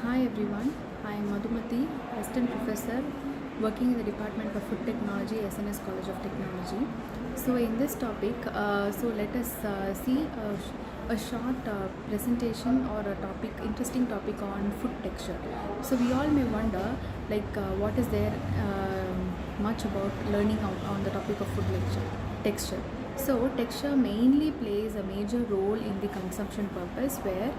Hi everyone, I am Madhumathi, Assistant Professor working in the Department of Food Technology, SNS College of Technology. So in this topic, let us see a short presentation or a topic, interesting topic on food texture. So we all may wonder what is there much about learning on the topic of food texture. So texture mainly plays a major role in the consumption purpose where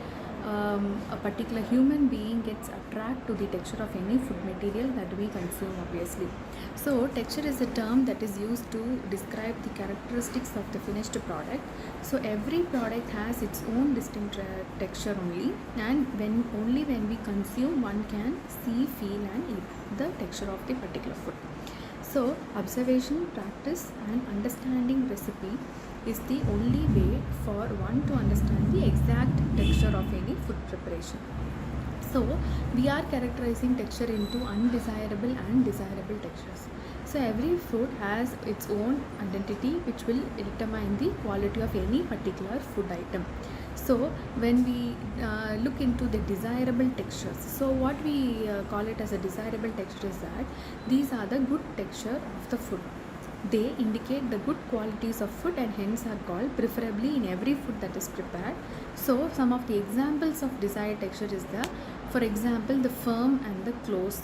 a particular human being gets attracted to the texture of any food material that we consume, obviously. So texture is a term that is used to describe the characteristics of the finished product. So every product has its own distinct texture only, and only when we consume one can see, feel and eat the texture of the particular food. So observation, practice and understanding recipe is the only way for one to understand the exact texture of any food preparation. So we are characterizing texture into undesirable and desirable textures. So every food has its own identity which will determine the quality of any particular food item. So when we look into the desirable textures, so what we call it as a desirable texture is that these are the good texture of the food. They indicate the good qualities of food and hence are called preferably in every food that is prepared. So some of the examples of desired texture is for example, the firm and the close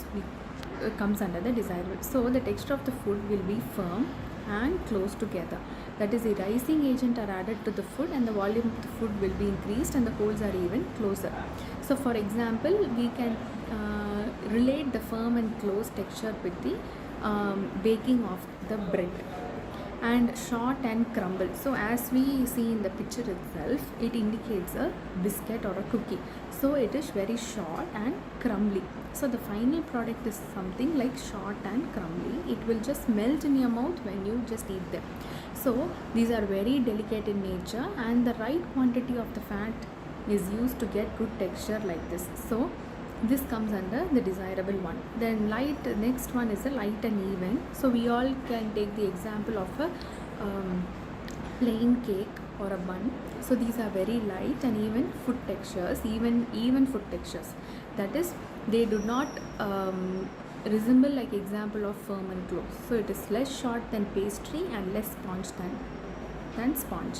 comes under the desirable. So the texture of the food will be firm and close together. That is, the rising agent are added to the food and the volume of the food will be increased and the holes are even closer. So for example, we can relate the firm and close texture with the baking of the bread, and short and crumble. So as we see in the picture itself, it indicates a biscuit or a cookie. So it is very short and crumbly. So the final product is something like short and crumbly. It will just melt in your mouth when you just eat them. So these are very delicate in nature and the right quantity of the fat is used to get good texture like this. So this comes under the desirable one. Then next one is a light and even. So we all can take the example of a plain cake or a bun. So these are very light and even food textures, even food textures. That is, they do not resemble like example of firm and close. So it is less short than pastry and less sponge than sponge.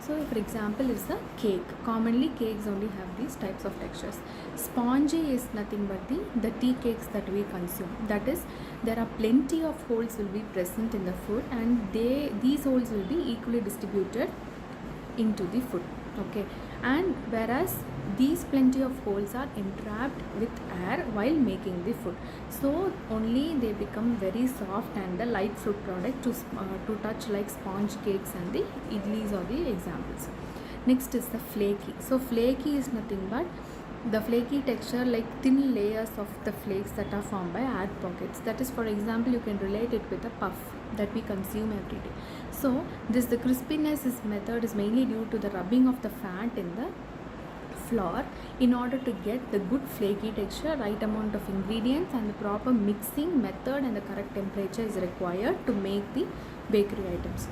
So for example is a cake. Commonly cakes only have these types of textures. Spongy is nothing but the tea cakes that we consume. That is, there are plenty of holes will be present in the food and these holes will be equally distributed into the food. Okay, and whereas these plenty of holes are entrapped with air while making the food, so only they become very soft and the light food product to touch, like sponge cakes and the idlis or the examples. Next is the flaky. So flaky is nothing but the flaky texture, like thin layers of the flakes that are formed by air pockets. That is, for example, you can relate it with a puff that we consume every day. So the crispiness method is mainly due to the rubbing of the fat in the flour in order to get the good flaky texture. Right amount of ingredients and the proper mixing method and the correct temperature is required to make the bakery items.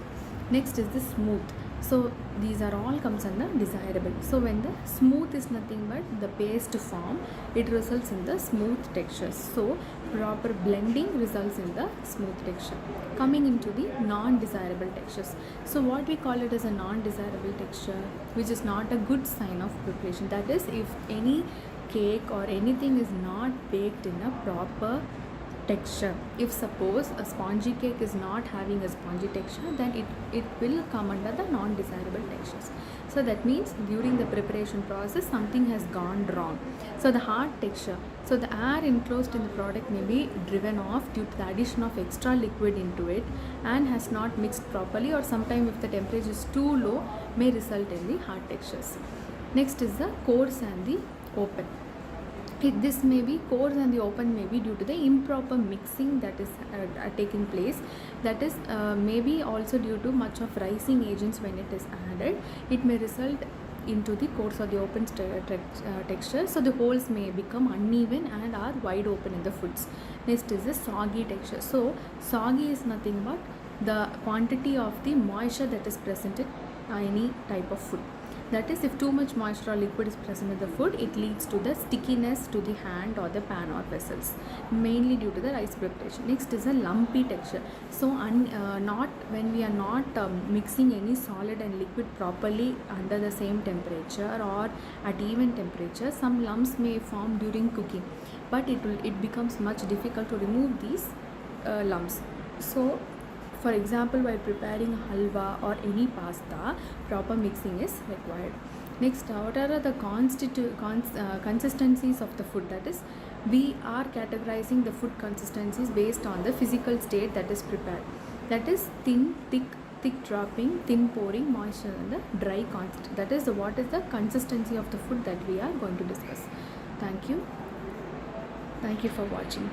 Next is the smooth. So these are all comes under desirable. So when the smooth is nothing but the paste form, it results in the smooth textures. So proper blending results in the smooth texture. Coming into the non-desirable textures. So what we call it as a non-desirable texture, which is not a good sign of preparation. That is, if any cake or anything is not baked in a proper texture. If suppose a spongy cake is not having a spongy texture, then it will come under the non-desirable textures. So that means during the preparation process something has gone wrong. So the hard texture, so the air enclosed in the product may be driven off due to the addition of extra liquid into it and has not mixed properly, or sometimes if the temperature is too low may result in the hard textures. Next is the coarse and the open. This may be coarse and the open may be due to the improper mixing that is taking place. That is maybe also due to much of rising agents when it is added. It may result into the coarse or the open texture. So the holes may become uneven and are wide open in the foods. Next is the soggy texture. So soggy is nothing but the quantity of the moisture that is present in any type of food. That is, if too much moisture or liquid is present in the food, it leads to the stickiness to the hand or the pan or vessels, mainly due to the rice preparation. Next is a lumpy texture. So not when we are not mixing any solid and liquid properly under the same temperature or at even temperature, some lumps may form during cooking, but it becomes much difficult to remove these lumps. So for example, while preparing halwa or any pasta, proper mixing is required. Next, what are the consistencies of the food? That is, we are categorizing the food consistencies based on the physical state that is prepared. That is thin, thick dropping, thin pouring, moisture, and the dry consist. That is what is the consistency of the food that we are going to discuss. Thank you. Thank you for watching.